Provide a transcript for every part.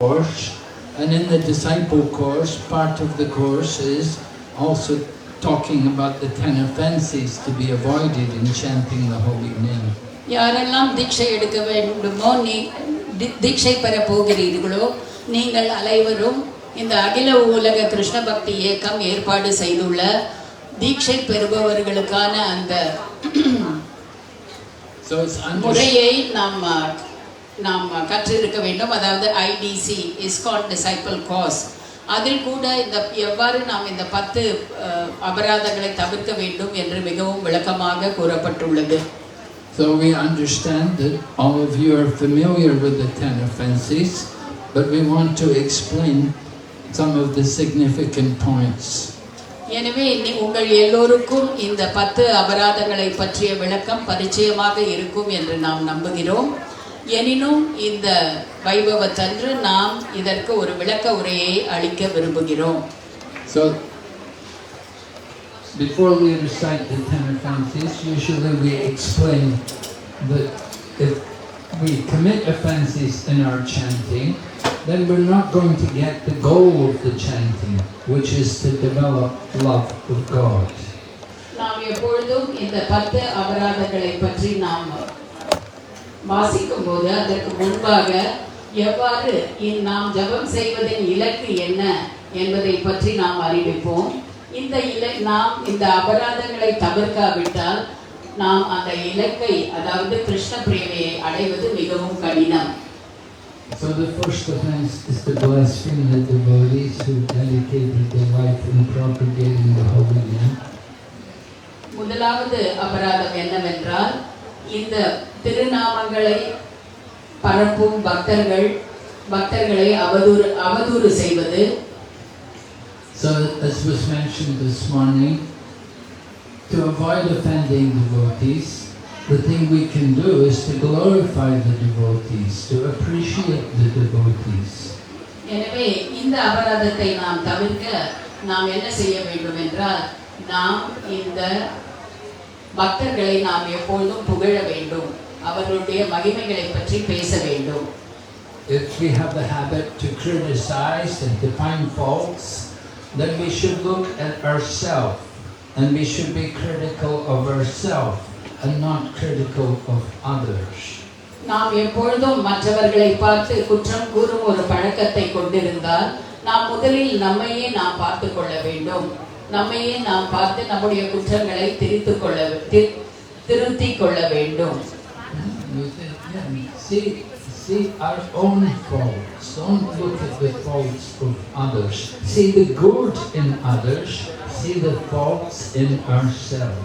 course, and in the disciple course, part of the course is also talking about the 10 offenses to be avoided in chanting the holy name. யாரெல்லாம் தீட்சை எடுக்க வேண்டுமோ, தீட்சை பெற போகிறீர்களோ, நீங்கள் அனைவரும் இந்த அகில உலக கிருஷ்ண பக்தி இயக்கம் ஏற்பாடு செய்துள்ள தீட்சை பெறுபவர்களுக்கான அந்த முறையை நாம் கற்றிருக்க வேண்டும். அதாவது ஐடிசி ISKCON டிசைபிள் கோர்ஸ், அதில் கூட எவ்வாறு நாம் இந்த 10 அபராதங்களை தவிர்க்க வேண்டும் என்று மிகவும் விளக்கமாக கூறப்பட்டுள்ளது. So we understand that all of you are familiar with the 10 offenses, but we want to explain some of the significant points. எனவே உங்கள் எல்லோருக்கும் இந்த 10 அபராதங்களை பற்றிய விளக்கம் பரிச்சயமாக இருக்கும் என்று நாம் நம்புகிறோம். எனினும் இந்த வைபவத்தன்று நாம் இதற்கு ஒரு விளக்க உரையை அளிக்க விரும்புகிறோம். So before we recite the 10 offenses, usually we explain that if we commit offenses in our chanting, then we're not going to get the goal of the chanting, which is to develop love of God. நாம் எப்பொழுதும் இந்த 10 அபராதங்களை பற்றி நாம் வாசிக்கும் போது அதற்கு முன்பாக எவ்வாறு நாம் ஜபம் செய்வதின் இலக்கு என்ன என்பதை பற்றி நாம் அறிவிப்போம். நாம் இந்த அபராதங்களை தவிர்க்காவிட்டால் நாம் அந்த இலக்கை, அதாவது கிருஷ்ண பிரேமையை அடைவது மிகவும் கடினம். So the first offense is to blaspheme the devotees who dedicated their life in propagating the holy name. முதலாவது அபராதம் என்னவென்றால், இந்த திருநாமங்களை பரப்பும் பக்தர்களை அவதூறு செய்வது. So as was mentioned this morning, to avoid offending devotees, the thing we can do is to glorify the devotees, to appreciate the devotees. எனவே இந்த அபராதத்தை நாம் தவிர்க்க நாம் என்ன செய்ய வேண்டும் என்றால், நாம் இந்த பக்தர்களை நாம் எப்பொழுதும் புகழ வேண்டும், அவர்களுடைய மகிமைகளை பற்றி பேச வேண்டும். If we have the habit to criticize and to find faults, then we should look at ourselves and we should be critical of ourselves and not critical of others. நாம் எப்பொழுதும் மற்றவர்களை பார்த்து குற்றம் கூறும் ஒரு பழக்கத்தை கொண்டிருந்தால், நாம் முதலில் நம்மையே நாம் பார்த்து கொள்ள வேண்டும். நம்மையே நாம் பார்த்து நம்முடைய குற்றங்களை திருத்திக் கொள்ள வேண்டும். See our own faults. Don't look at the faults of others. See the good in others. See the faults in ourselves.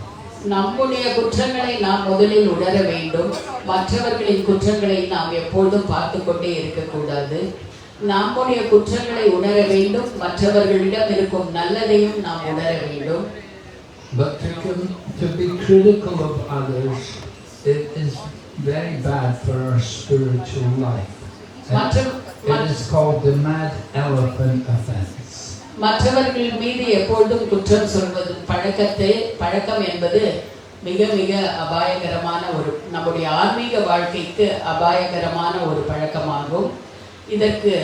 நம்முடைய குற்றங்களை நாம் முதலில் உணர வேண்டும். மற்றவர்களின் குற்றங்களை நாம் எப்பொழுதும் பார்த்து கொண்டே இருக்கக்கூடாது. நம்முடைய குற்றங்களை உணர வேண்டும், மற்றவர்களிடம் இருக்கும் நல்லதையும் நாம் உணர வேண்டும். But to be critical of others, it is very bad for our spiritual life. It is called the mad elephant offense. மற்றவர்கள் மீது எப்பொழுதும் குற்றம் சொல்வது பழக்கம் என்பது மிக மிக அபாயகரமான நம்முடைய ஆன்மீக வாழ்க்கைக்கு அபாயகரமான ஒரு பழக்கமாகும். இதற்கு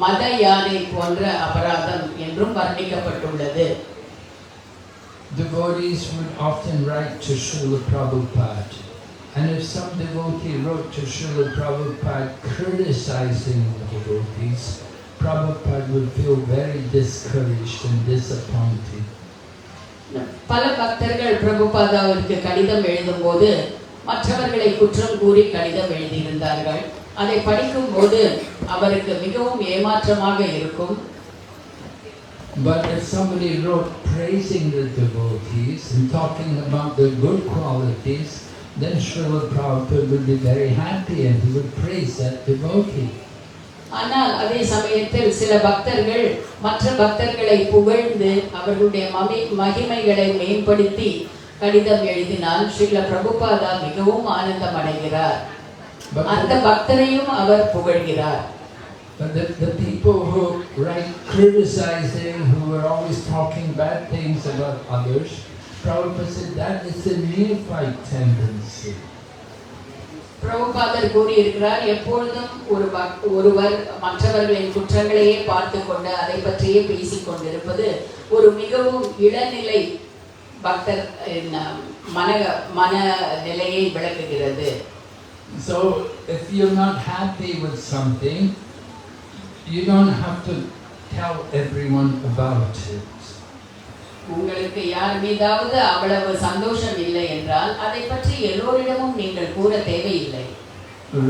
மத யானை போன்ற அபராதம் என்றும் வர்ணிக்கப்பட்டுள்ளது. Devotees would often write to Srila Prabhupada, and if some devotee wrote to Srila Prabhupada criticizing the devotees, Prabhupada would feel very discouraged and disappointed. பல பக்தர்கள் பிரபுபாதாவிற்கு கடிதம் எழுதும்போது மற்றவர்களை குற்றம் கூறி கடிதம் எழுதியிருந்தார்கள். அதை படிக்கும் போது அவருக்கு மிகவும் ஏமாற்றமாக இருக்கும். But if somebody wrote praising the devotees and talking about their good qualities, then Srila Prabhupada would be very happy and he would praise that devotee. ஆனால் அதே சமயத்தில் சில பக்தர்கள் மற்ற பக்தர்களை புகழ்ந்து அவர்களுடைய மகிமைகளை மேம்படுத்தி கடிதம் எழுதினால் ஸ்ரீல பிரபுபாதா மிகவும் ஆனந்தம் அடைகிறார். அந்த பக்தரையும் அவர் புகழ்கிறார். But the people who write criticizing, who are always talking bad things about others, Prabhupada said that is a neophyte tendency. பிரபுபாதர் கூறியிருக்கிறார், எப்பொழுதும் ஒருவர் மற்றவர்களின் குற்றங்களையே பார்த்து கொண்டு அதை பற்றியே பேசிக் கொண்டிருப்பது ஒரு மிகவும் இளநிலை பக்தர் மன நிலையை விளக்குகிறது. So if you're not happy with something, you don't have to tell everyone about it. உங்களுக்கு யார் மீதாவது அவ்வளவு சந்தோஷம் இல்லை என்றால் அதை பற்றி எல்லோரிடமும் நீங்கள் கூற தேவையில்லை.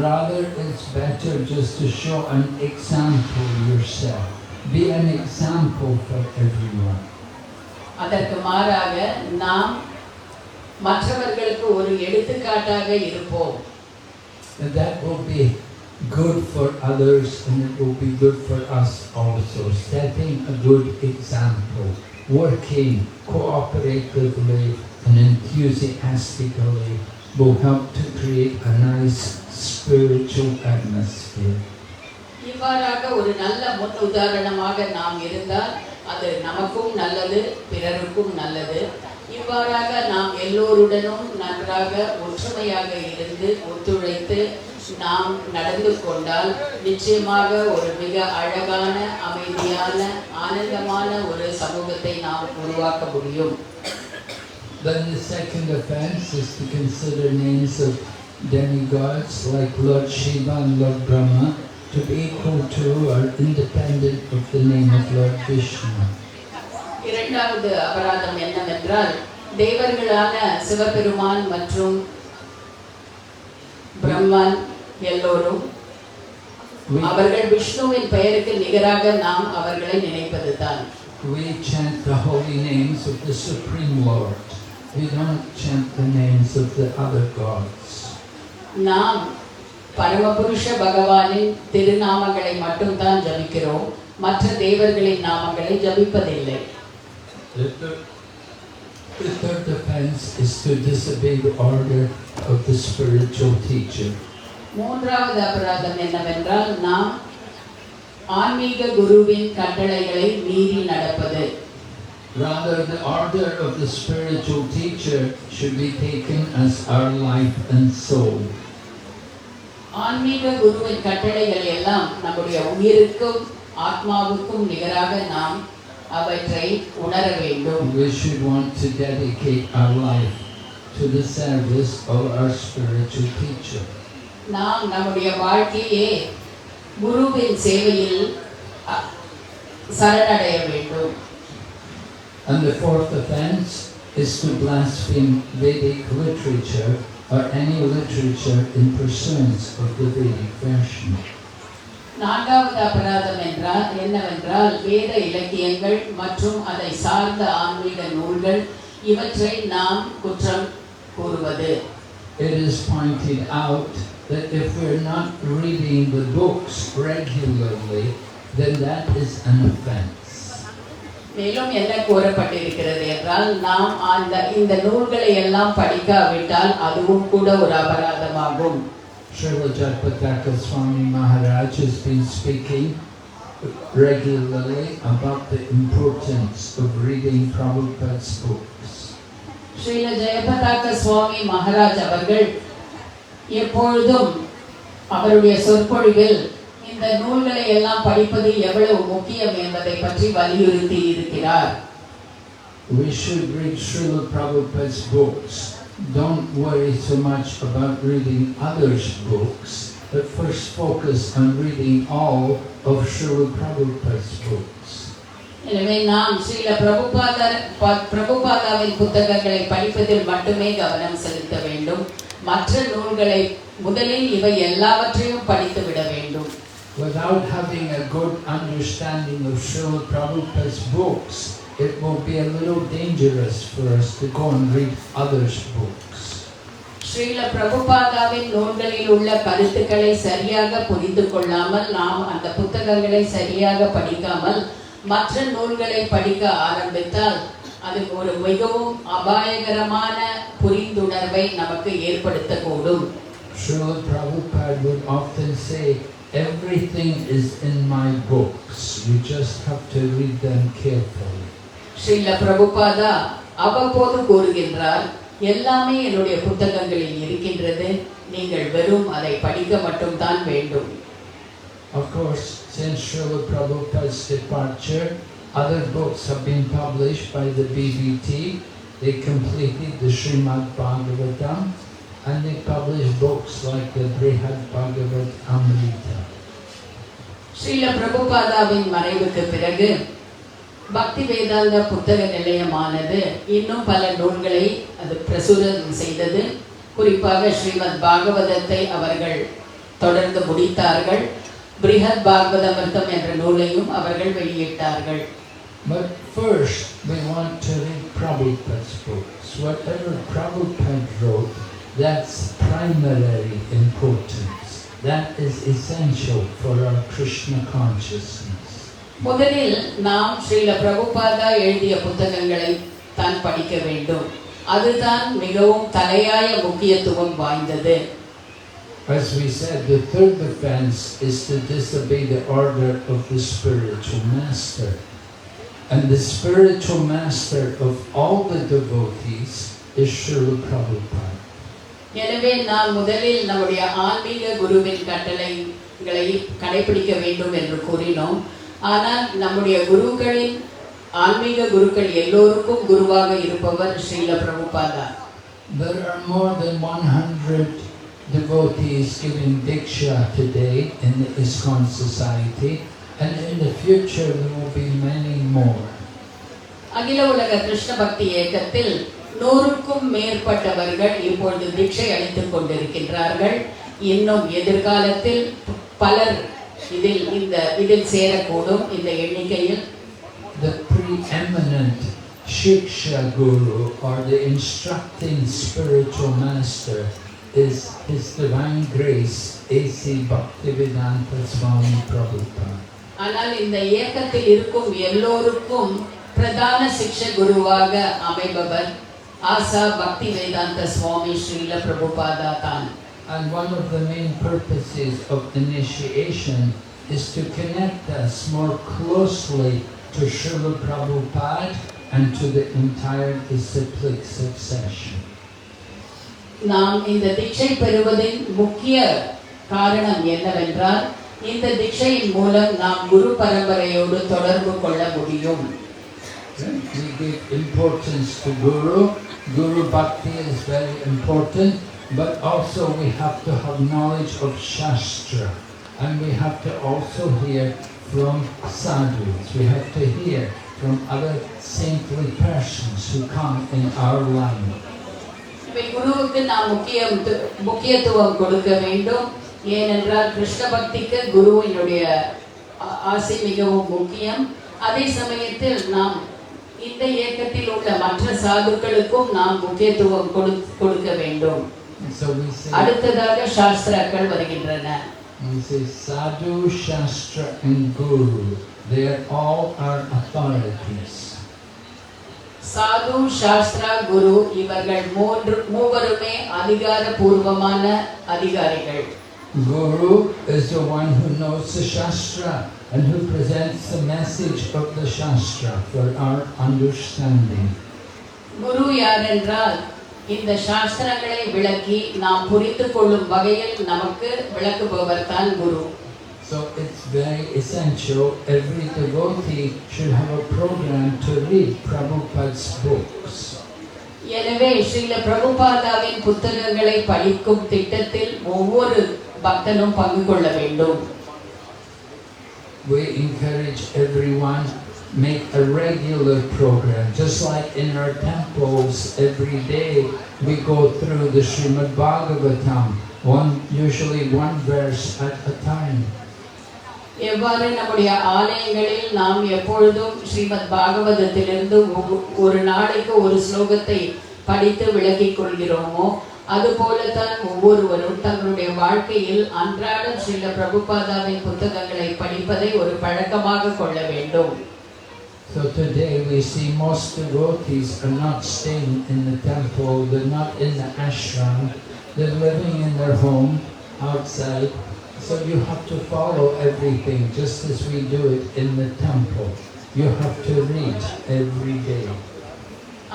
Rather, it's better just to show an example yourself. Be an example for everyone. அதற்கு மாறாக நாம் மற்றவர்களுக்கு ஒரு எடுத்துக்காட்டாக இருப்போம். And that will be good for others and it will be good for us also. Setting a good example, working cooperatively and enthusiastically will help to create a nice spiritual atmosphere. இவ்வாறாக ஒரு நல்ல முன் உதாரணமாக நாம் இருந்தால் அது நமக்கும் நல்லது, பிறருக்கும் நல்லது. இவ்வாறாக நாம் எல்லோருடனும் நன்றாக ஒற்றுமையாக இருந்து ஒத்துழைத்து நாம் நடந்து கொண்டால் நிச்சயமாக ஒரு மிக அழகான, அமைதியான, ஆனந்தமான ஒரு சமூகத்தை நாம் உருவாக்க முடியும். Then the second offense is to consider names of demigods like Lord Shiva and Lord Brahma to be equal to or independent of the name of Lord Vishnu. இரண்டாவது அபராதம் என்னவென்றால், தேவர்களான சிவபெருமான் மற்றும் பிரம்மன் எல்லோரும் அவர்கள் விஷ்ணுவின் பெயருக்கு நிகராக நாம் அவர்களை நினைப்பதுதான். We chant the holy names of the Supreme Lord. We don't chant the names of the other gods. நாம் பரமபுருஷ பகவானின் திருநாமங்களை மட்டும்தான் ஜபிக்கிறோம், மற்ற தேவர்களின் நாமங்களை ஜபிப்பதில்லை. The third offense is to disobey the order of the spiritual teacher. மூன்றாவது அபராதம் என்னவென்றால், நாம் ஆன்மீக குருவின் கட்டளைகளை மீறி நடப்பது. Rather, the order of the spiritual teacher should be taken as our life and soul. ஆன்மீக குருவின் கட்டளைகள் எல்லாம் நம்முடைய உயிருக்கும் ஆத்மாவுக்கும் நிகராக நாம் அவற்றை உணர வேண்டும். We should want to dedicate our life to the service of our spiritual teacher. நாம் நம்முடைய வாழ்க்கையை குருவின் சேவையில் சரணடைய வேண்டும். And the fourth offense is to blaspheme Vedic literature or any literature in pursuance of the Vedic version. நான்காவது அபராதம் என்னவென்றால், வேத இலக்கியங்கள் மற்றும் அதை சார்ந்த ஆன்மீக நூல்கள் இவற்றை நாம் குற்றம் கூறுவது. It is pointed out that if we're not reading the books regularly, then that is an offense. மேலும் என்ன கூறப்பட்டிருக்கிறது என்றால், நாம் இந்த நூல்களை எல்லாம் படிக்காவிட்டால் அதுவும் கூட ஒரு அபராதமாகும். Srila Jayapataka Swami Maharaj has been speaking regularly about the importance of reading Prabhupada's books. Srila Jayapataka Swami Maharaj அவர்கள் எப்பொழுதும் அவருடைய சொற்பொழிவில் இந்த நூல்களை எல்லாம் படிப்பது எவ்வளவு முக்கியம் என்பதை பற்றி வலியுறுத்தி இருக்கிறார். We should read Srila Prabhupada's books. Don't worry so much about reading others' books, but first focus on reading all of Srila Prabhupada's books. எனவே நாம் ஸ்ரீல பிரபுபாதாவின் புத்தகங்களை படிப்பதில் மட்டுமே கவனம் செலுத்த வேண்டும். மற்ற நூல்களை முதலில் இவை எல்லாவற்றையும் படித்து விட வேண்டும். Without having a good understanding of Srila Prabhupada's books, it will be a little dangerous for us to go and read others' books. Srila பிரபுபாதாவின் நூல்களில் உள்ள கருத்துக்களை சரியாக புரிந்து கொள்ளாமல் நாம் அந்த புத்தகங்களை சரியாக படிக்காமல் மற்ற நூல்களை படிக்க ஆரம்பித்தால் அது ஒரு மிகவும் அபாயகரமான புரிந்துணர்வை நமக்கு ஏற்படுத்தக்கூடும். Srila Prabhupada would often say, everything is in my books, you just have to read them carefully. Srila Prabhupada அவ்வப்போது கூறுகின்றார், எல்லாமே என்னுடைய புத்தகங்களில் இருக்கின்றது, நீங்கள் வெறும் அதை படிக்க மட்டும்தான் வேண்டும். Of course, since Srila Prabhupada's departure, other books have been published by the BBT. They completed the Srimad Bhagavatam, and they published books like the Brihad Bhagavat Amrita. Srila பிரபுபாதாவின் மறைவுக்கு பிறகு பக்தி வேதாந்த புத்தக நிலையமானது இன்னும் பல நூல்களை அது பிரசுரம் செய்தது. குறிப்பாக ஸ்ரீமத் பாகவதத்தை அவர்கள் தொடர்ந்து முடித்தார்கள். பிரிஹத் பாகவதமிர்தம் என்ற நூலையும் அவர்கள் வெளியிட்டார்கள். But first, we want to read Prabhupada's books. Whatever Prabhupada wrote, that's primary importance. That is essential for our Krishna consciousness. முதலில் நாம் ஸ்ரீல பிரபுபாதா எழுதிய புத்தகங்களை தான் படிக்க வேண்டும். அதுதான் மிகவும் தலையாய முக்கியத்துவம் வாய்ந்தது. As we said, the third offense is to disobey the order of the spiritual master. And the spiritual master of all the devotees is Srila Prabhupada. எனவே நாம் முதலில் நம்முடைய ஆன்மீக குருவின் கட்டளைகளை கடைபிடிக்க வேண்டும் என்று கூறினோம். ஆனால் நம்முடைய குருக்களின் ஆன்மீக குருக்கள் எல்லோருக்கும் குருவாக இருப்பவர் Srila Prabhupada. There are more than 100 devotees giving Diksha today in the ISKCON society, and in the future there will be many more. அகில உலக கிருஷ்ண பக்தி இயக்கத்தில் 100க்கும் மேற்பட்டவர்கள் இப்பொழுது தீட்சை அளித்துக் கொண்டிருக்கின்றார்கள். இன்னும் எதிர்காலத்தில் பலர் இதில் சேரக்கூடும். இந்த எண்ணிக்கையில் The preeminent Shiksha Guru, or the instructing spiritual master, is His Divine Grace A.C. Bhaktivedanta Swami Prabhupada. ஆனால் இந்த இயக்கத்தில் இருக்கும் எல்லோருக்கும் பிரதான சிக்ஷ குருவாக அமைபவர் ஆசா பக்தி வேதாந்த சுவாமி ஸ்ரீல பிரபுபாதா தான். And one of the main purposes of initiation is to connect us more closely to Srila Prabhupada and to the entire disciplic succession. நாம் இந்த தீட்சை பெறுவதின் முக்கிய காரணம் என்னவென்றால், இந்த தீட்சையின் மூலம் நாம் குரு பரம்பரையோடு தொடர்பு கொள்ள முடியும். We give importance to Guru. Guru Bhakti is very important, but also we have to have knowledge of Shastra, and we have to also hear from sadhus. We have to hear from other saintly persons who come in our line. குருவுக்கு நாம் முக்கியத்துவம் கொடுக்க வேண்டும். ஏனென்றால் கிருஷ்ண பக்திக்கு குருவினுடைய ஆசை மிகவும் முக்கியம். அதே சமயத்தில் நாம் இந்த இயக்கத்தில் உள்ள மற்ற சாதுக்களுக்கும் நாம் முக்கியத்துவம் கொடுக்க வேண்டும். அடுத்ததாக சாஸ்திராக்கள் வருகின்றன. We say sadhu, shastra and guru. They are all our authorities. சாது, சாஸ்திரா, குரு இவர்கள் மூவருமே அதிகாரபூர்வமான அதிகாரிகள். Guru is the one who knows the Shastra and who presents the message of the Shastra for our understanding. குரு யார் என்றால், இந்த சாஸ்திரங்களை விளக்கி நாம் புரிந்து கொள்ளும் வகையில் நமக்கு விளக்குபவர் தான் குரு. So it's very essential, every devotee should have a program to read Prabhupada's books. எனவே ஸ்ரீல பிரபுபாதாவின் புத்தகங்களை படிக்கும் திட்டத்தில் ஒவ்வொரு பக்தனும் பங்கு கொள்ள வேண்டும். We encourage everyone make a regular program, just like in our temples every day we go through the Srimad Bhagavatam, usually one verse at a time. எவ்வாறு நம்முடைய ஆலயங்களில் நாம் எப்பொழுதும் ஸ்ரீமத் பாகவதத்திலிருந்து ஒரு நாளைக்கு ஒரு ஸ்லோகத்தை படித்து விளக்கிக் கொள்கிறோமோ, அதுபோலதான் ஒவ்வொருவரும் தங்களுடைய வாழ்க்கையில் அன்றாடம் ஸ்ரீல பிரபுபாதாவின் புத்தகங்களை படிப்பதை ஒரு பழக்கமாக கொள்ள வேண்டும். So today we see most devotees are not staying in the temple, they're not in the ashram, they're living in their home outside. So you have to follow everything just as we do it in the temple. You have to read every day.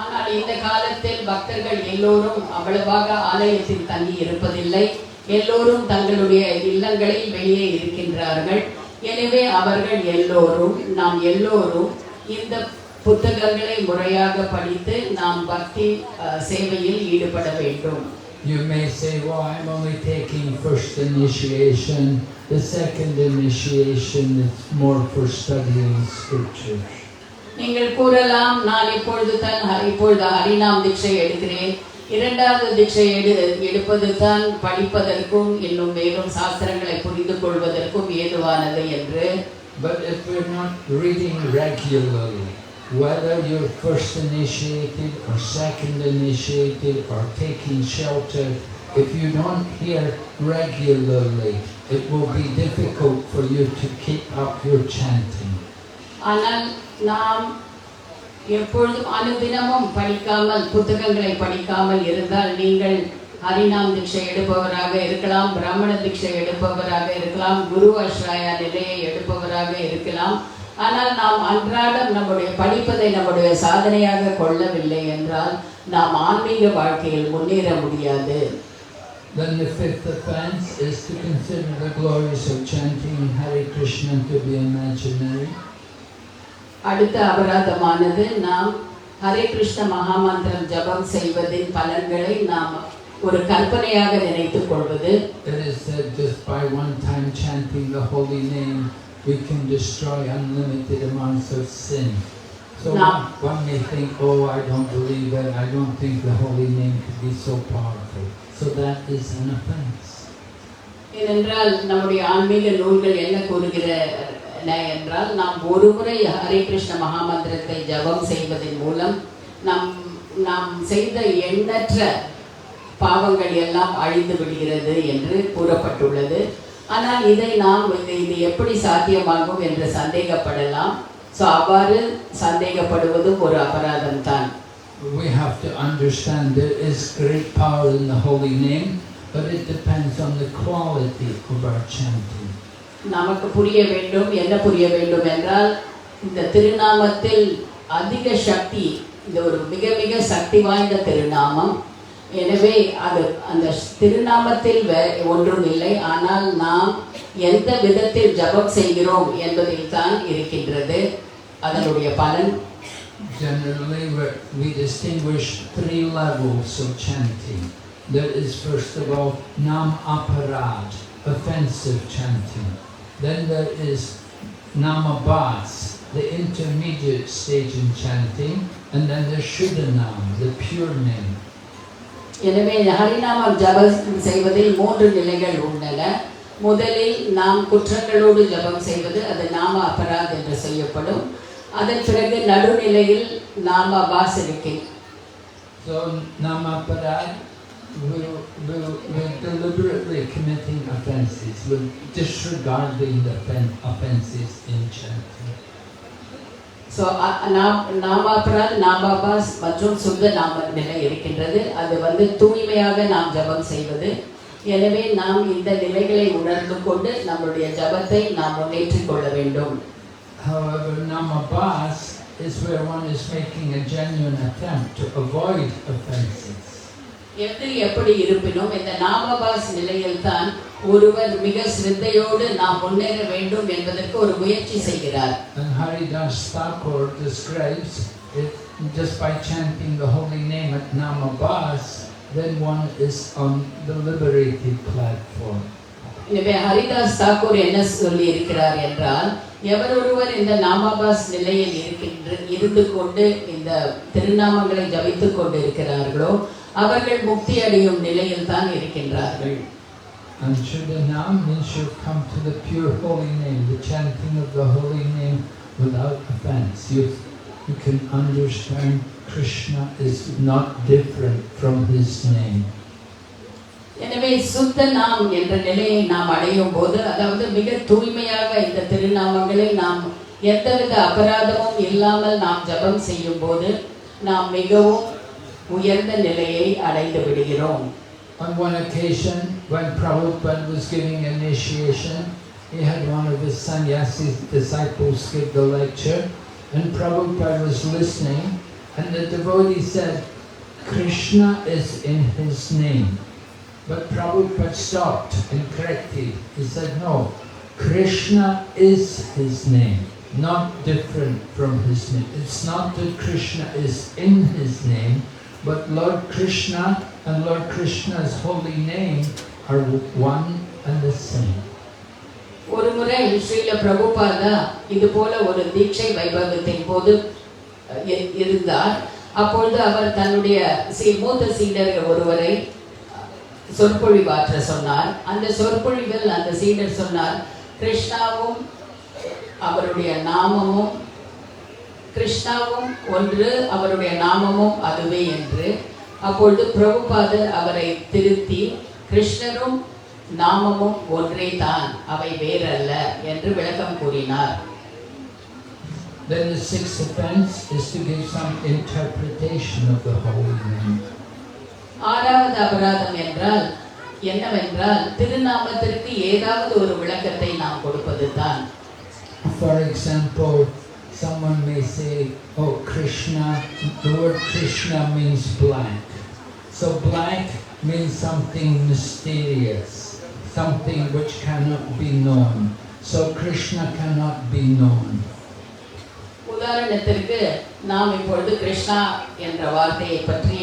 ஆனால் இந்த காலத்தில் பக்தர்கள் எல்லோரும் அவ்வளவாக ஆலயத்தில் தங்கி இருப்பதில்லை. எல்லோரும் தங்களுடைய இல்லங்களில் வெளியே இருக்கின்றார்கள். எனவே அவர்கள் எல்லோரும் நாம் எல்லோரும் இந்த புத்தகங்களை முறையாக படித்து நாம் பக்தி சேவையில் ஈடுபட வேண்டும். You may say, well, I'm only taking first initiation, the second initiation is more for studying scriptures. நீங்கள் கூறலாம், நான் இப்பொழுது ஹரிநாம் தீட்சை எடுக்கிறேன், இரண்டாவது தீட்சை எடுப்பது தான் படிப்பதற்கும் இன்னும் மேலும் சாஸ்திரங்களை புரிந்து கொள்வதற்கும் ஏதுவானது என்று. But if we're not reading regularly, whether you're first initiated or second initiated or taking shelter, if you don't hear regularly, it will be difficult for you to keep up your chanting. ஆனால் நாம் எப்பொழுதும் அனுதினமும் படிக்காமல் புத்தகங்களை படிக்காமல் இருந்தால் நீங்கள் ஹரிநாம் தீட்சை எடுப்பவராக இருக்கலாம், பிராமண தீட்சை எடுப்பவராக இருக்கலாம், குரு ஆஸ்ரயா நிலையை எடுப்பவராக இருக்கலாம். ஆனால் நாம் அன்றாடம் நம்முடைய படிப்பதை நம்முடைய சாதனையாக கொள்ளவில்லை என்றால் நாம் ஆன்மீக வாழ்க்கையில் முன்னேற முடியாது. Then the fifth offense is to consider the glories of chanting Hare Krishna to be imaginary. அடுத்த அபராதமானது நாம் ஹரே கிருஷ்ண மகாமந்திரம் ஜபம் செய்வதின் பலன்களை நாம் ஒரு கற்பனையாக நினைத்துக் கொள்வது. It is said just by one time chanting the holy name we can destroy unlimited amounts of sin. So one may think, oh, I don't believe it, I don't think the holy name could be so powerful. So that is an offense. ஏனென்றால் நம்முடைய ஆன்மீக நூல்கள் என்ன கூறுகின்றன என்றால், நாம் ஒரு முறை ஹரே கிருஷ்ண மகாமந்திரத்தை ஜபம் செய்வதன் மூலம் நாம் செய்த எண்ணற்ற பாவங்கள் எல்லாம் அழிந்து விடுகிறது என்று கூறப்பட்டுள்ளது. ஆனால் இதை நாம் இது எப்படி சாத்தியமாகும் என்று சந்தேகப்படலாம். ஸோ அவ்வாறு சந்தேகப்படுவதும் ஒரு அபராதம் தான். We have to understand there is great power in the holy name, but it depends on the quality of our chanting. நமக்கு புரிய வேண்டும், என்ன புரிய வேண்டும் என்றால், இந்த திருநாமத்தில் அதிக சக்தி, இந்த ஒரு மிக மிக சக்தி வாய்ந்த திருநாமம். எனவே அது அந்த திருநாமத்தில் ஒன்றும் இல்லை, ஆனால் நாம் எந்த விதத்தில் ஜபம் செய்கிறோம் என்பதில் தான் இருக்கின்றது அதனுடைய பலன். Generally we distinguish three levels of chanting. There is first of all nam aparad, offensive chanting. Then there is namabas, the intermediate stage in chanting, and then there's shuddhanam, the pure name. எனவே ஹரிநாமம் ஜபம் செய்வதில் 3 நிலைகள் உள்ளன. முதலில் நாம் குற்றங்களோடு ஜபம் செய்வது, அது நாம அபராத் என்று செய்யப்படும். அதன் பிறகு நடுநிலையில் நாம பாஸ் இருக்கு. So nama aparad, we're deliberately committing offenses, we're disregarding the offenses in chanting. So நாமாபராத், நாமாபாஸ் மற்றும் சுத்த நாம நிலை இருக்கின்றது. அது தூய்மையாக நாம் ஜபம் செய்வது. எனவே நாம் இந்த நிலைகளை உணர்ந்து கொண்டு நம்முடைய ஜபத்தை நாம் முன்னேற்றிக் கொள்ள வேண்டும். However, namabas is where one is making a genuine attempt to avoid offenses. எது எப்படி இருப்பினும் இந்த நாமபாஸ் நிலையில் தான் ஒருவர் மிக சிரத்தையோடு நாம் முன்னேற வேண்டும் என்பதற்கு ஒரு முயற்சி செய்கிறார். And Haridas Thakur describes it just by chanting the holy name at namabas, then one is on the liberated platform. எனவே ஹரிதாஸ் தாக்கூர் என்ன சொல்லி இருக்கிறார் என்றால், எவர் ஒருவர் இந்த நாமபாஸ் நிலையில் இருந்து கொண்டு இந்த திருநாமங்களை ஜபித்துக் கொண்டு இருக்கிறார்களோ அவர்கள் முக்தி அடையும் நிலையில் தான் இருக்கின்றார்கள். And Shuddhanam means you come to the pure holy name, the chanting of the holy name without offense. You can understand Krishna is not different from his name. எனவே சுத்த நாம் என்ற நிலையை நாம் அடையும் போது, அதாவது மிக தூய்மையாக இந்த திருநாமங்களை நாம் எந்தவித அபராதமும் இல்லாமல் நாம் ஜபம் செய்யும் போது நாம் மிகவும் உயர்ந்த நிலையை அடைந்து விடுகிறோம். On one occasion, when Prabhupada was giving initiation, he had one of his sannyasi disciples give the lecture, and Prabhupada was listening, And the devotee said, Krishna is in his name. But Prabhupada stopped and corrected. He said, no, Krishna is his name, not different from his name. It's not that Krishna is in his name, but Lord Krishna and Lord Krishna's holy name are one and the same. ஒரு முறை ஸ்ரீல பிரபுபாதா இது போல ஒரு தீட்சை வைபவத்தின் போது இருந்தார். அப்பொழுது அவர் தன்னுடைய மூத்த சீடர் ஒருவரை சொற்பொழிவாற்ற சொன்னார். அந்த சொற்பொழிவில் அந்த சீடர் சொன்னார், கிருஷ்ணாவும் அவருடைய நாமமும் கிருஷ்ணாவும் ஒன்று, அவருடைய நாமமும் அதுவே என்று. அப்பொழுது பிரபுபாதர் அவரை திருத்தி, கிருஷ்ணரும் நாமமும் ஒன்றே தான், அவை வேறல்ல என்று விளக்கம் கூறினார். Then the sixth offense is to give some interpretation of the holy name. ஆறாவது அபராதம் என்றால் என்னவென்றால் திருநாமத்திற்கு ஏதாவது ஒரு விளக்கத்தை நாம் கொடுப்பது தான். For example, someone may say, oh, Krishna, the word Krishna means black. So black means something mysterious, something which cannot be known. So Krishna cannot be known. உதாரணத்திற்கு நாம் இப்பொழுது கிருஷ்ணா என்ற வார்த்தையை பற்றி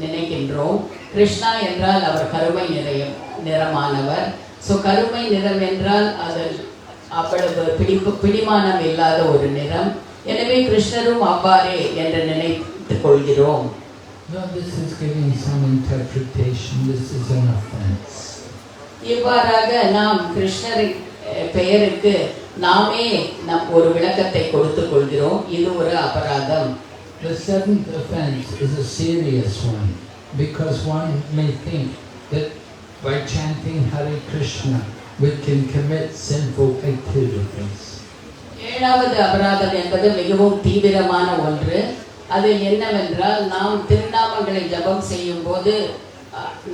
நினைக்கின்றோம். கிருஷ்ணா என்றால் அவர் கருமை நிறமானவர். ஸோ கருமை நிறம் என்றால் அது அவ்வளவு பிடிமானம் இல்லாத ஒரு நிறம். எனவே கிருஷ்ணரும் அவ்வாறே என்று நினைத்துக் கொள்கிறோம். No, this is giving some interpretation. This is an offense. இவ்வாறாக நாம் கிருஷ்ணரின் பெயருக்கு நாமே ஒரு விளக்கத்தை கொடுத்துக் கொள்கிறோம். இது ஒரு அபராதம். The seventh offense is a serious one, because one may think that by chanting Hare Krishna we can commit sinful activities. ஏழாவது அபராதம் என்பது மிகவும் தீவிரமான ஒன்று. அது என்னவென்றால் நாம் திருநாமங்களை ஜபம் செய்யும் போது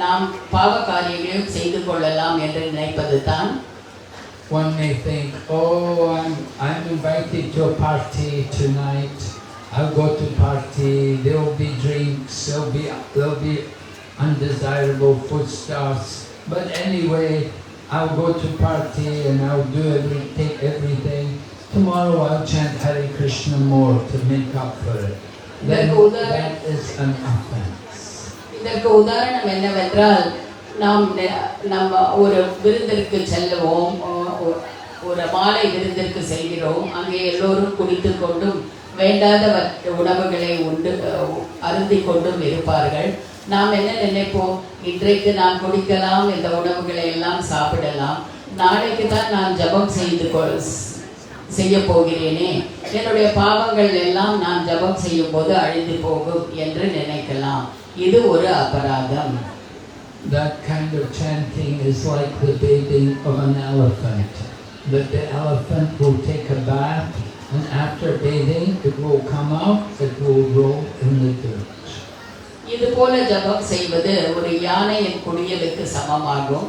நாம் பாவ காரியங்களையும் செய்து கொள்ளலாம் என்று நினைப்பது தான். One may think, oh, I'm invited to a party tonight. I'll go to party. There will be drinks. There'll be undesirable foodstuffs. But anyway, I'll go to party and I'll take everything. Tomorrow I'll chant Hare Krishna more to make up for it. Then that is an offense. இதற்கு உதாரணம் என்னவென்றால் நம்ம ஒரு விருந்திற்கு செல்லுவோம், ஒரு மாலை விருந்திற்கு செல்கிறோம். அங்கே எல்லோரும் குடித்து கொண்டும் வேண்டாத உணவுகளை அருந்தி கொண்டும் இருப்பார்கள். நாம் என்ன நினைப்போம், இன்றைக்கு நான் குடிக்கலாம், இந்த உணவுகளை எல்லாம் சாப்பிடலாம், நாளைக்கு தான் நான் ஜபம் செய்ய போகிறேனே, என்னுடைய பாவங்கள் எல்லாம் நான் ஜபம் செய்யும் போது அழிந்து போகும் என்று நினைக்கலாம். இது ஒரு அபராதம். That kind of chanting is like the bathing of an elephant. That the elephant will take a bath and after bathing it will come out, it will roll in the dirt. இது போல ஜபம் செய்வது ஒரு யானையின் குளியலுக்கு சமமாகும்.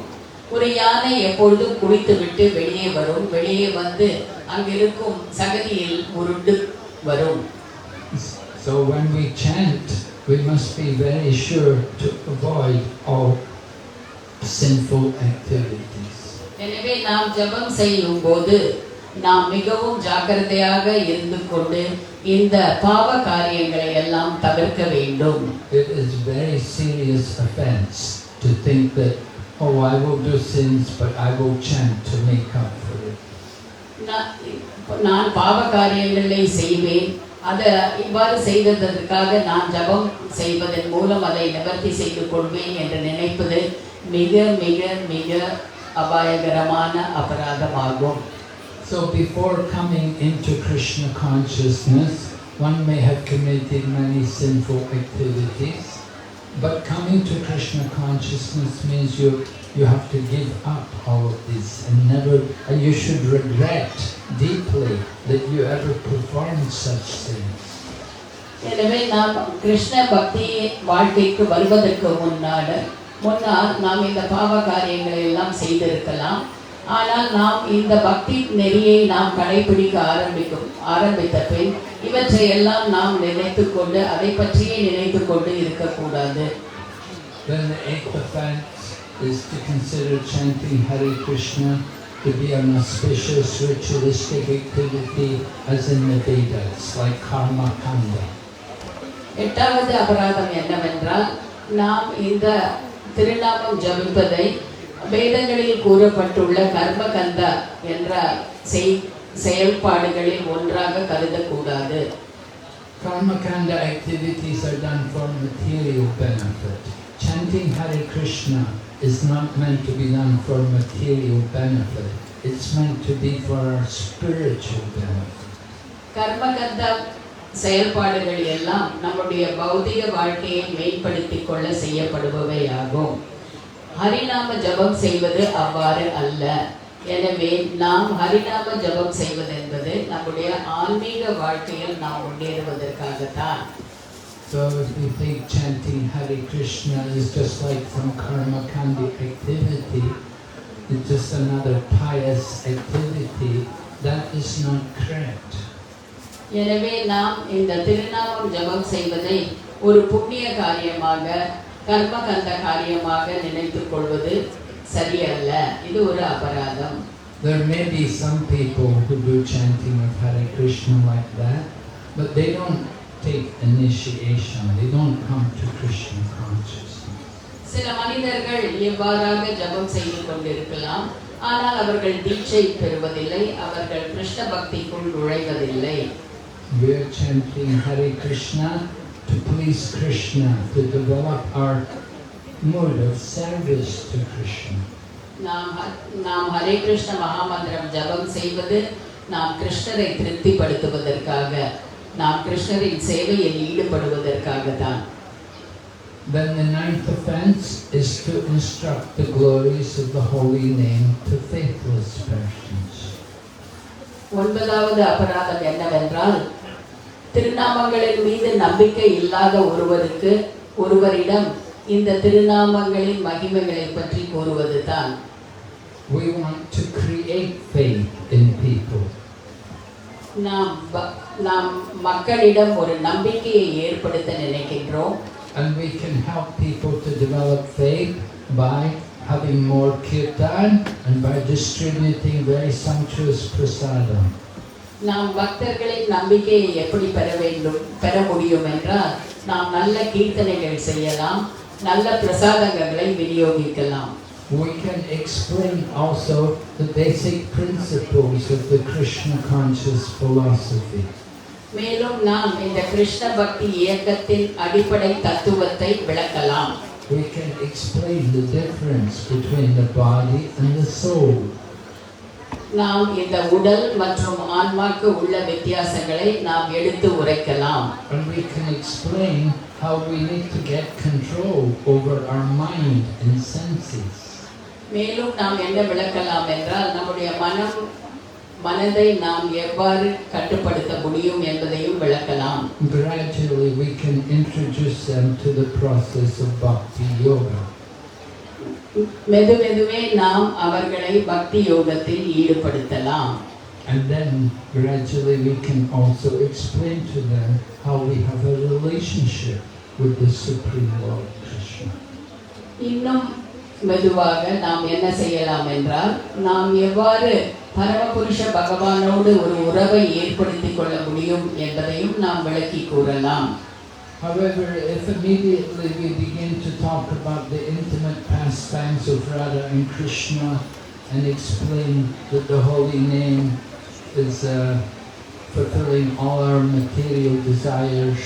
ஒரு யானை எப்பொழுதும் குளித்துவிட்டு வெளியே வரும். வெளியே வந்து அங்கிருக்கும் சகதியில் உருண்டு வரும். So when we chant, we must be very sure to avoid all sinful activities. எனவே நாம் ஜபம் செய்யும் போது நாம் மிகவும் ஜாக்கிரதையாக இருந்து கொண்டு இந்த பாவ காரியங்களை எல்லாம் தவிர்க்க வேண்டும். It is very serious offense to think that, oh, I will do sins but I will chant to make up for it. நான் பாவ காரியங்களை செய்வேன், அதை இவ்வாறு செய்ததற்காக நான் ஜபம் செய்வதன் மூலம் அதை நிவர்த்தி செய்து கொள்வேன் என்று நினைப்பது மிக மிக மிக அபாயகரமான அபராதமாகும். So before coming into Krishna consciousness, one may have committed many sinful activities, but coming to Krishna consciousness means you have to give up all of this and you should regret deeply that you ever performed such things. எனவே நாம் கிருஷ்ண பக்தி வாழ்க்கைக்கு வருவதற்கு முன்னால் நாம் இந்த பாவ காரியங்களை எல்லாம் செய்திருக்கலாம். ஆனால் நாம் இந்த பக்தி நெறியை நாம் கடைபிடிக்க ஆரம்பித்த பின் இவற்றை எல்லாம் நாம் நினைத்துக்கொண்டு அதை பற்றியே நினைத்துக்கொண்டு இருக்கக்கூடாது. Then the eighth offense is to consider chanting Hare Krishna to be an auspicious ritualistic activity as in the Vedas, like karma kanda. எட்டாவது அபராதம் என்னவென்றால் நாம் இந்த திருநாமம் ஜபிப்பதை வேதங்களில் கூறப்பட்டுள்ள கர்மகந்தா என்ற செயல்பாடுகளில் ஒன்றாக கருதக்கூடாது. Karma kanda activities are done for material benefit. Chanting Hare Krishna is not meant to be done for material benefit. It's meant to be for our spiritual benefit. கர்மகந்தா செயல்பாடுகள் எல்லாம் நம்முடைய பௌதிக வாழ்க்கையை மேம்படுத்திக் கொள்ள செய்யப்படுபவையாகும். ஹரிநாம ஜபம் செய்வது அவ்வாறு அல்ல. எனவே நாம் ஹரிநாம ஜபம் செய்வது என்பது நம்முடைய ஆன்மீக வாழ்க்கையில் நாம் முன்னேறுவதற்காகத்தான். So if we think chanting Hare Krishna is just like some karma kandi activity, it's just another pious activity, that is not correct. எனவே நாம் இந்த திருநாமம் ஜபம் செய்வதை ஒரு புண்ணிய காரியமாக கர்மகந்த காரியமாக நினைத்துக் கொள்வது சரியல்ல. இது ஒரு அபராதம். There may be some people who do chanting of Hare Krishna like that, but they don't take initiation. They don't come to Krishna consciousness. சில மனிதர்கள் எவ்வாறாக ஜபம் செய்து கொண்டிருக்கலாம், ஆனால் அவர்கள் தீட்சை பெறுவதில்லை, அவர்கள் Krishna பக்திக்குள் நுழைவதில்லை. We are chanting Hare Krishna to please Krishna, to develop our mood of service to Krishna. நாம் ஹரே கிருஷ்ண மகாமந்திரம் ஜபம் செய்வது நாம் கிருஷ்ணரை திருப்திப்படுத்துவதற்காக, நாம் கிருஷ்ணரின் சேவையில் ஈடுபடுவதற்காக தான். Then the ninth offense is to instruct the glories of the holy name to faithless persons. ஒன்பதாவது அபராதம் என்னவென்றால் திருநாமங்களின் மீது நம்பிக்கை இல்லாத ஒருவரிடம் இந்த திருநாமங்களின் மகிமைகளை பற்றி கூறுவதுதான். We want to create faith in people. நாம் மக்களிடம் ஒரு நம்பிக்கையை ஏற்படுத்த நினைக்கின்றோம். And we can help people to develop faith by having more kirtan and by distributing very sumptuous prasadam. நாம் பக்தர்களின் நம்பிக்கையை எப்படி பெற முடியும் என்றால் நாம் நல்ல கீர்த்தனைகள் செய்யலாம், நல்ல பிரசாதங்களை விநியோகிக்கலாம். We can explain also the basic principles of the Krishna conscious philosophy. மேலும் நாம் இந்த கிருஷ்ண பக்தி இயக்கத்தின் அடிப்படை தத்துவத்தை விளக்கலாம். We can explain the difference between the body and the soul. நாம் இந்த உடல் மற்றும் ஆன்மாக்கு உள்ள வித்தியாசங்களை நாம் எடுத்து உரைக்கலாம். And we can explain how we need to get control over our mind and senses. மேலும் நாம் என்ன விளக்கலாம் என்றால் நம்முடைய மனதை நாம் எவ்வாறு கட்டுப்படுத்த முடியும் என்பதையும் விளக்கலாம். Gradually we can introduce them to the process of bhakti yoga. மெதுமெதுவே நாம் அவர்களை பக்தி யோகத்தில் ஈடுபடுத்தலாம். And then gradually we can also explain to them how we have a relationship with the Supreme Lord Krishna. இன்னும் மெதுவாக நாம் என்ன செய்யலாம் என்றால் நாம் எவ்வாறு பரமபுருஷ பகவானோடு ஒரு உறவை ஏற்படுத்திக் கொள்ள முடியும் என்பதையும் நாம் விளக்கி கூறலாம். However, if immediately we begin to talk about the intimate pastimes of Radha and Krishna and explain that the holy name is fulfilling all our material desires,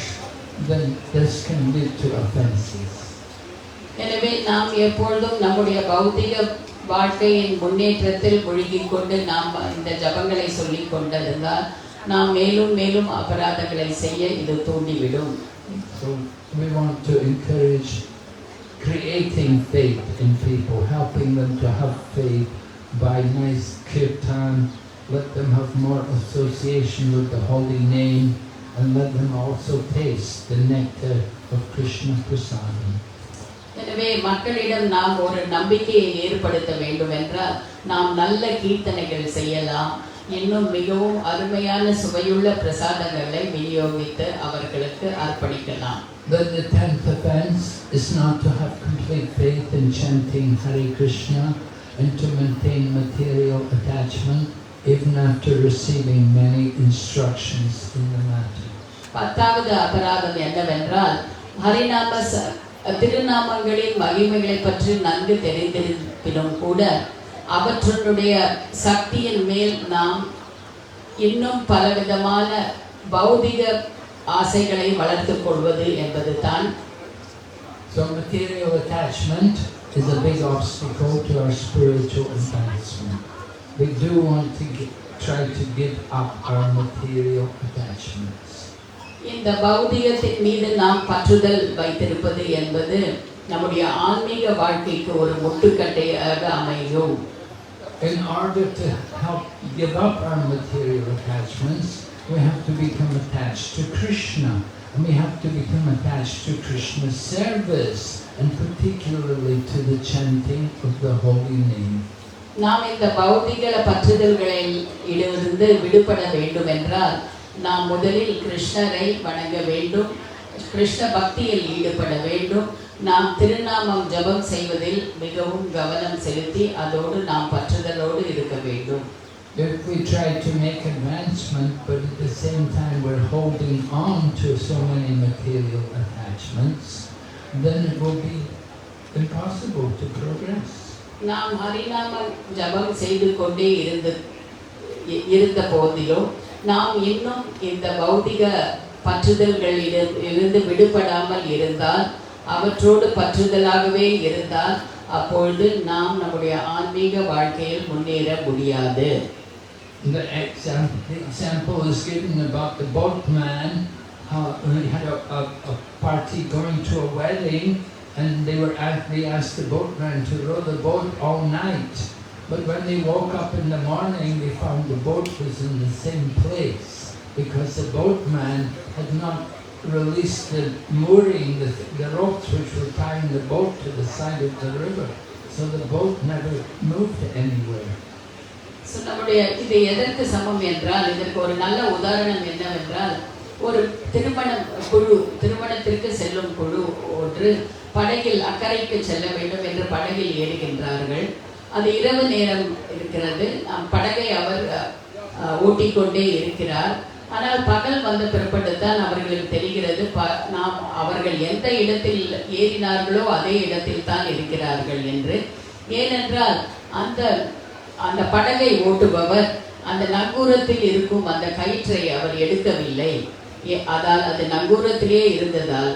then this can lead to offenses. எனவே நாம் எப்பொழுதும் நம்முடைய பௌதிக வாழ்க்கையின் முன்னேற்றத்தில் முழுகிக் கொண்டு நாம் இந்த ஜபங்களை சொல்லிக் கொண்டிருந்தால் நாம் மேலும் மேலும் அபராதங்களை செய்ய இது தூண்டிவிடும். So we want to encourage creating faith in people, helping them to have faith by nice kirtan, let them have more association with the holy name, and let them also taste the nectar of Krishna prasadam. எனவே மக்களிடம் நாம் ஒரு நம்பிக்கையை ஏற்படுத்த வேண்டும் என்றால் நாம் நல்ல கீர்த்தனைகள் செய்யலாம், இன்னும் மிகவும் அருமையான சுவையுள்ள பிரசாதங்களை விநியோகித்து அவர்களுக்கு அர்ப்பணிக்கலாம். Then the 10th offense is not to have complete faith in chanting Hare Krishna and to maintain material attachment even after receiving many instructions in the matter. 10வது அபராதம் என்னவென்றால் ஹரிநாம திருநாமங்களின் மகிமைகளை பற்றி நன்கு தெரிந்திருப்பினும் கூட அவற்றுடைய சக்தியின் மேல் நாம் இன்னும் பலவிதமான பௌதிக ஆசைகளை வளர்த்துக் கொள்வது என்பதுதான். So material attachment is a big obstacle to our spiritual advancement. We do want to try to give up our material attachments. இந்த பௌதிகத்தின் மீது நாம் பற்றுதல் வைத்திருப்பது என்பது நம்முடைய ஆன்மீக வாழ்க்கைக்கு ஒரு முட்டுக்கட்டையாக அமையும். In order to help give up our material attachments, we have to become attached to Krishna, and we have to become attached to Krishna's service, and particularly to the chanting of the holy name. நாம் இந்த பௌதிக பற்றுதல்களில் இருந்து விடுபட வேண்டும் என்றால் நாம் முதலில் கிருஷ்ணரை வணங்க வேண்டும், கிருஷ்ண பக்தியில் ஈடுபட வேண்டும், நாம் திருநாமம் ஜபம் செய்வதில் மிகவும் கவனம் செலுத்தி அதோடு நாம் பற்றுதலோடு இருக்க வேண்டும். If we try to make advancement but at the same time we're holding on to so many material attachments, then it will be impossible to progress. நாம் ஹரிநாமம் ஜபம் செய்து கொண்டே இருந்த போதிலும் நாம் இன்னும் இந்த பௌதிக பற்றுதல்களில் இருந்து விடுபடாமல் இருந்தால், அவற்றோடு பற்றுதலாகவே இருந்தால், அப்பொழுது நாம் நம்முடைய ஆன்மீக வாழ்க்கையில் முன்னேற முடியாது. The example is given about the boatman. He had a party going to a wedding, and they asked the boatman to row the boat all night. But when they woke up in the morning, they found the boat was in the same place because the boatman had not released the mooring, the ropes which were tying the boat to the side of the river. So the boat never moved anywhere. So நம்முடைய இது எதற்கு சமம் என்றால், இதற்கு ஒரு நல்ல உதாரணம் என்னவென்றால், ஒரு திருமணத்திற்கு செல்லும் குழு ஒன்று படகில் அக்கறைக்கு செல்ல வேண்டும் என்று படகில் ஏறுகின்றார்கள். அது இரவு நேரம் இருக்கிறது. படகை அவர் ஓட்டிக்கொண்டே இருக்கிறார். ஆனால் பகல் வந்த பிற்பட்டுத்தான் அவர்களுக்கு தெரிகிறது அவர்கள் எந்த இடத்தில் ஏறினார்களோ அதே இடத்தில் தான் இருக்கிறார்கள் என்று. ஏனென்றால் அந்த படகை ஓட்டுபவர் அந்த நங்கூரத்தில் இருக்கும் அந்த கயிற்றை அவர் எடுக்கவில்லை. அதால் அது நங்கூரத்திலே இருந்ததால்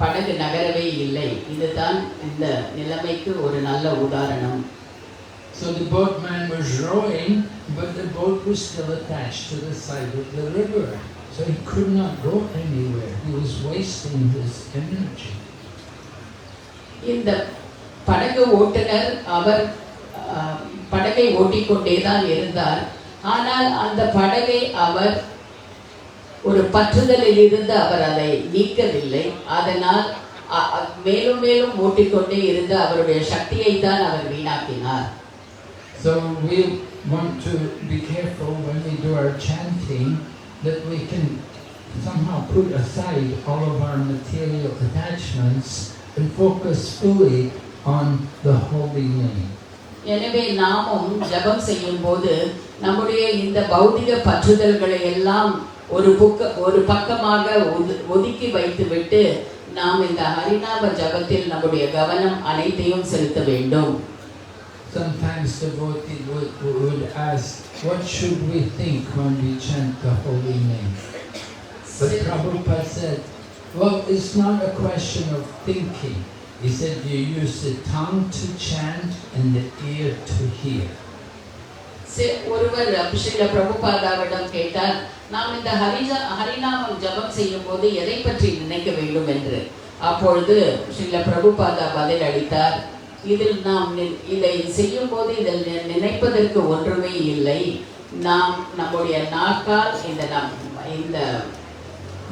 படகு நகரவே இல்லை. இதுதான் இந்த நிலைமைக்கு ஒரு நல்ல உதாரணம். So the boatman was rowing, but the boat was still attached to the side of the river. So he could not go anywhere. He was wasting his energy. இந்த படகு ஓட்டுநர் அவர் படகை ஓட்டிக்கொண்டேதான் இருந்தார். ஆனால் அந்த படகை அவர் ஒரு பற்றுதலில் இருந்து அவர் அதை நீக்கவில்லை. அதனால் மேலும் மேலும் ஓட்டிக்கொண்டே இருந்து அவருடைய சக்தியை தான் அவர் வீணாக்கினார். So we want to be careful when we do our chanting that we can somehow put aside all of our material attachments and focus fully on the holy name. எனவே நாமும் ஜபம் செய்யும் போது நம்முடைய இந்த பௌதிக பற்றுதல்களை எல்லாம் ஒரு பக்கமாக ஒதுக்கி வைத்துவிட்டு நாம் இந்த ஹரிநாம ஜபத்தில் நம்முடைய கவனம் அனைத்தையும் செலுத்த வேண்டும். Sometimes devotees would ask, what should we think when we chant the holy name? But Prabhupada said, well, it's not a question of thinking. He said you use the tongue to chant and the ear to hear. ஒருவர் ஸ்ரீல பிரபுபாதாவிடம் கேட்டார், நாம் இந்த ஹரிநாமம் ஜபம் செய்யும் போது எதை பற்றி நினைக்க வேண்டும் என்று. அப்பொழுது ஸ்ரீல பிரபுபாதா பதில் அளித்தார், இதில் நாம் இதை செய்யும் போது இதில் நினைப்பதற்கு ஒன்றுமே இல்லை. நாம் நம்முடைய நாக்கால் இந்த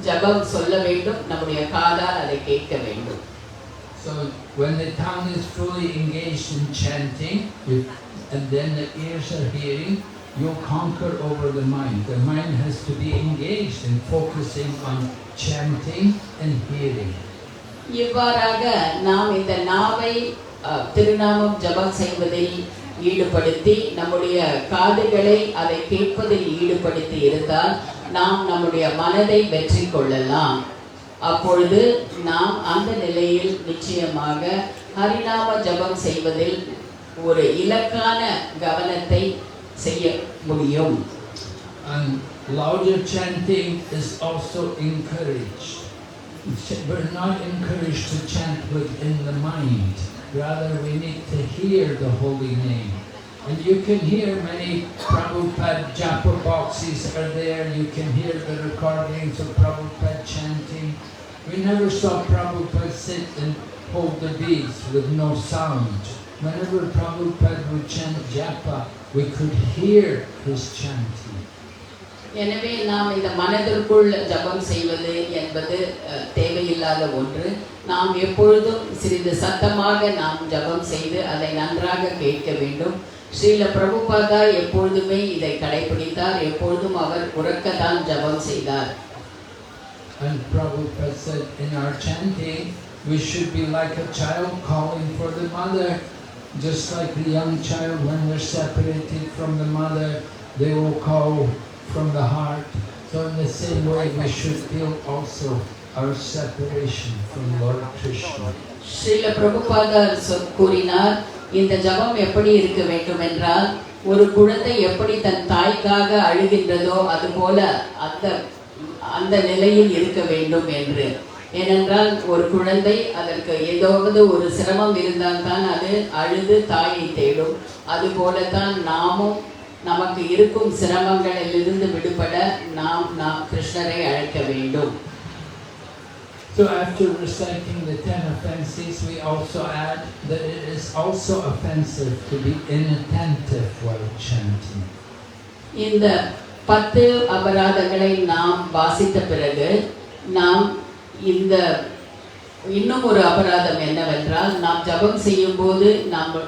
ஜபம் சொல்ல வேண்டும், நம்முடைய காதால் அதை கேட்க வேண்டும். So when the tongue is fully engaged in chanting, and then the ears are hearing, you conquer over the mind. The mind has to be engaged in focusing on chanting and hearing. இவ்வாறாக நாம் இந்த நாவை திருநாமம் ஜபம் செய்வதில் ஈடுபடுத்தி நம்முடைய காதுகளை அதை கேட்பதில் ஈடுபடுத்தி இருந்தால் நாம் நம்முடைய மனதை வெற்றி கொள்ளலாம். அப்பொழுது நாம் அந்த நிலையில் நிச்சயமாக ஹரிநாம ஜபம் செய்வதில் ஒரு இலக்கான கவனத்தை செய்ய முடியும். And louder chanting is also encouraged. We're not encouraged to chant within the mind. Rather, we need to hear the holy name. And you can hear many Prabhupada japa boxes are there. You can hear the recordings of Prabhupada chanting. We never saw Prabhupada sit and hold the beads with no sound. Whenever Prabhupada would chant japa, we could hear his chanting. எனவே நாம் இந்த மனதிற்குள் ஜபம் செய்வது என்பது தேவையில்லாத ஒன்று. நாம் எப்பொழுதும் சிறிது சத்தமாக நாம் ஜபம் செய்து அதை நன்றாக கேட்க வேண்டும். ஸ்ரீல பிரபுபாதா எப்பொழுதுமே இதை கடைபிடித்தார். எப்பொழுதும் அவர் உறக்கத்தான் ஜபம் செய்தார். And Prabhupada said in our chanting, we should be like a child calling for the mother. Just like the young child, when they're separated from the mother, they will call from the heart. So in the same way, we should feel also our separation from Lord Krishna. Srila Prabhupada கூறினார், இந்த ஜபம் எப்படி இருக்க வேண்டும் என்றால், ஒரு குழந்தை எப்படி தன் தாய்க்காக அழுகின்றதோ அதுபோல அந்த நிலையில் இருக்க வேண்டும் என்று. ஏனென்றால் ஒரு குழந்தை அதற்கு ஏதாவது ஒரு சிரமம் இருந்தால்தான் அது அழுது தாயை தேடும். அதுபோலத்தான் நாமும் நமக்கு இருக்கும் சிரமங்களிலிருந்து விடுபட நாம் கிருஷ்ணரை அழைக்க வேண்டும். So after reciting the 10 offenses, we also add that it is also offensive to be inattentive while chanting. இந்த 10 அபராதங்களை நாம் வாசித்த பிறகு நாம் இந்த இன்னும் ஒரு அபராதம் என்னவென்றால், நாம் ஜபம் செய்யும் போது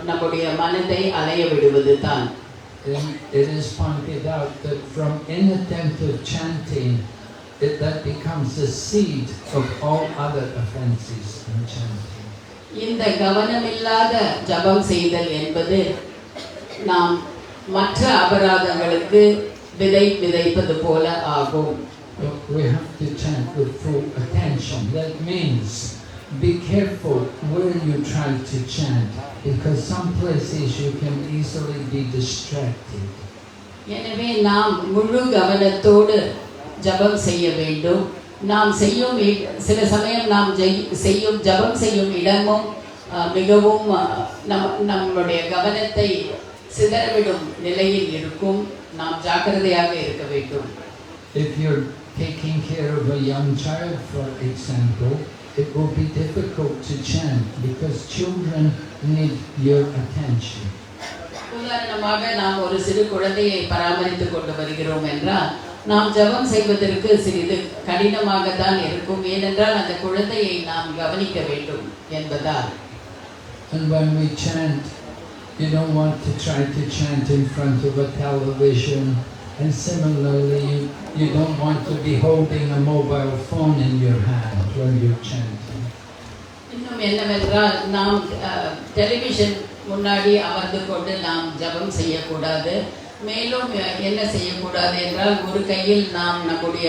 நம்முடைய மனதை அலைய விடுவது தான். It is pointed out that from inattentive chanting, that becomes the seed of all other offenses in chanting. இந்த கவனமில்லாத ஜபம் செய்தல் என்பது நாம் மற்ற அபராதங்களுக்கு விதை விதைப்பது போல ஆகும். We have to chant with full attention. That means be careful where you try to chant, because some places you can easily be distracted. எனவே நாம் முழு கவனத்தோடு ஜபம் செய்ய வேண்டும். நாம் செய்யும் சில சமயம் நாம் செய்யும் ஜபம் செய்யும் இடமும் மிகவும் நம்முடைய கவனத்தை சிதறவிடும் நிலையில் இருக்கும். நாம் ஜாக்கிரதையாக இருக்க வேண்டும். If you're taking care of a young child, for example, it will be difficult to chant because children need your attention. உதாரணமாக நாம் ஒரு சிறு குழந்தையை பராமரித்து கொண்டு வருகிறோம் என்றால் நாம் ஜபம் செய்வதற்கு சிறிது கடினமாக தான் இருக்கும். ஏனென்றால் அந்த குழந்தையை நாம் கவனிக்க வேண்டும் என்பதால். And when we chant, you don't want to try to chant in front of a television, and similarly you don't want to be holding a mobile phone in your hand when you're chanting. இன்னும் என்னவென்றால் நாம் television முன்னாடி அமர்ந்து கொண்டு நாம் ஜபம் செய்யக்கூடாது. மேலும் என்ன செய்யக்கூடாது என்றால், ஒரு கையில் நாம் நம்முடைய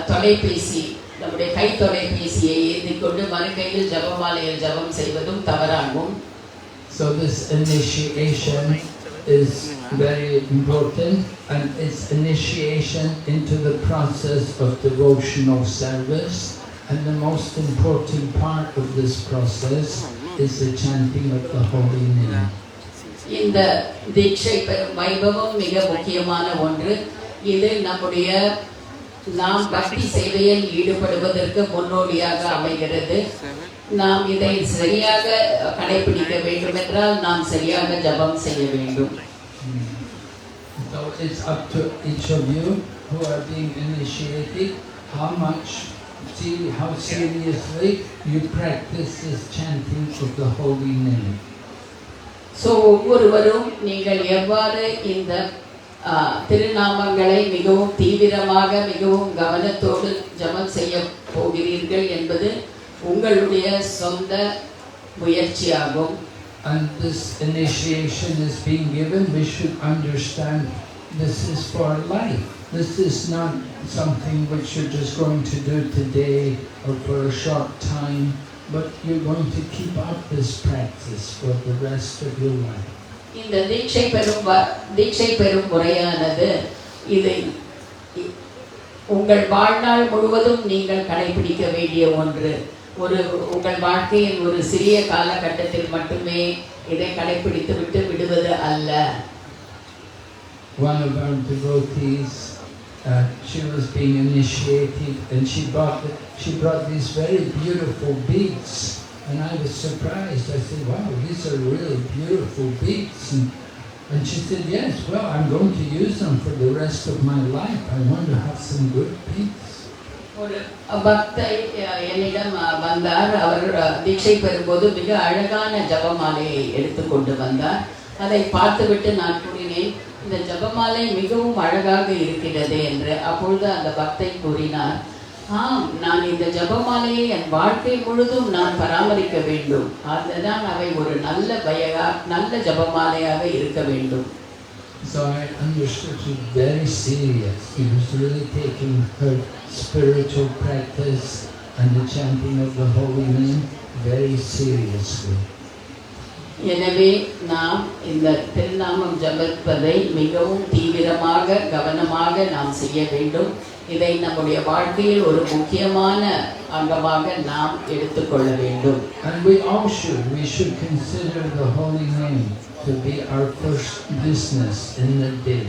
தொலைபேசி, நம்முடைய கை தொலைபேசியை ஏந்தி கொண்டு மறு கையில் ஜபமாலையில் ஜபம் செய்வதும் தவறாகும். So this initiation is very important, and it's initiation into the process of devotional service, and the most important part of this process is the chanting of the holy name. இந்த தீட்சை வைபவம் மிக முக்கியமான ஒன்று. இது நாம் பக்தி சேவையில் ஈடுபடுவதற்கு முன்னோடியாக அமைகிறது. நாம் இதை சரியாக கடைபிடிக்க வேண்டும் என்றால் நாம் சரியாக ஜபம் செய்ய வேண்டும். So it's up to each of you who are being initiated how much See how seriously you practice this chanting of the holy name. So ஒவ்வொருவரும் நீங்கள் எவ்வாறு இந்த திருநாமங்களை மிகவும் தீவிரமாக மிகவும் கவனத்தோடு ஜபம் செய்ய போகிறீர்கள் என்பது உங்களுடைய சொந்த முயற்சியாகும். And this initiation is being given, we should understand this is for life. This is not something which you're just going to do today or for a short time, but you're going to keep up this practice for the rest of your life. இந்த தீட்சை பெறும் முறையானது இதை உங்கள் வாழ்நாள் முழுவதும் நீங்கள் கடைபிடிக்க வேண்டிய ஒன்று. உங்கள் வாழ்க்கையின் ஒரு சிறிய காலகட்டத்தில் மட்டுமே இதை கடைபிடித்து விட்டு விடுவது அல்ல. One of our devotees, she was being initiated, and she brought these very beautiful beads, and I was surprised. I said, "Wow, these are really beautiful beads." And she said, "Yes, well, I'm going to use them for the rest of my life. I want to have some good beads." ஒரு பக்தை என்னிடம் வந்தார். அவர் தீட்சை பெறும்போது மிக அழகான ஜபமாலையை எடுத்துக்கொண்டு வந்தார். அதை பார்த்துவிட்டு நான் கூறினேன், இந்த ஜபமாலை மிகவும் அழகாக இருக்கிறது என்று. அப்பொழுது அந்த பக்தை கூறினார், ஆம், நான் இந்த ஜபமாலையை என் வாழ்க்கை முழுதும் நான் பராமரிக்க வேண்டும். அதுதான் அவை ஒரு நல்ல ஜபமாலையாக இருக்க வேண்டும். So I understood she was very serious. She was really taking her spiritual practice and the chanting of the holy name very seriously. எனவே நாம் இந்த திருநாமம் ஜபிப்பதை மிகவும் தீவிரமாக கவனமாக நாம் செய்ய வேண்டும். இதை நம்முடைய வாழ்க்கையில் ஒரு முக்கியமான அங்கமாக நாம் எடுத்துக்கொள்ள வேண்டும். And we should consider the holy name to be our first business in the day.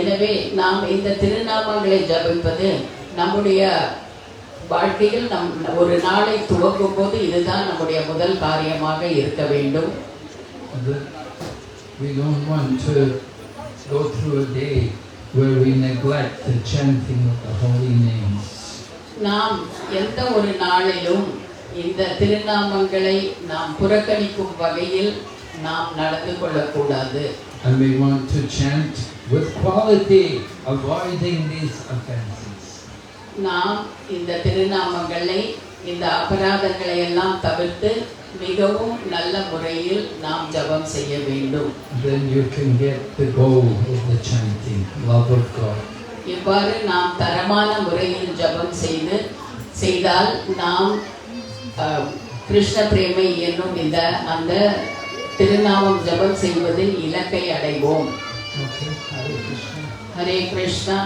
எனவே நாம் இந்த திருநாமங்களை ஜபிப்பது நம்முடைய வாழ்க்கையில் ஒரு நாளை துவங்கும் போது இதுதான் நம்முடைய முதல் காரியமாக இருக்க வேண்டும். We don't want to go through a day where we neglect the chanting of the holy names. நாம் எந்த ஒரு நாளிலும் இந்த திருநாமங்களை நாம் புறக்கணிக்கும் வகையில் நாம் நடந்து கொள்ளக்கூடாது. And we want to chant with quality, avoiding these offenses. நாம் இந்த திருநாமங்களை இந்த அபராதங்களை எல்லாம் தவிர்த்து மிகவும் நல்ல முறையில் நாம் ஜபம் செய்ய வேண்டும். Then you can get the goal of the chanting, love of God. இவ்வாறு நாம் தரமான முறையில் ஜபம் செய்தால் நாம் கிருஷ்ண பிரேமை என்னும் அந்த திருநாமம் ஜபம் செய்வதில் இலக்கை அடைவோம். Okay, Hare Krishna. Hare Krishna.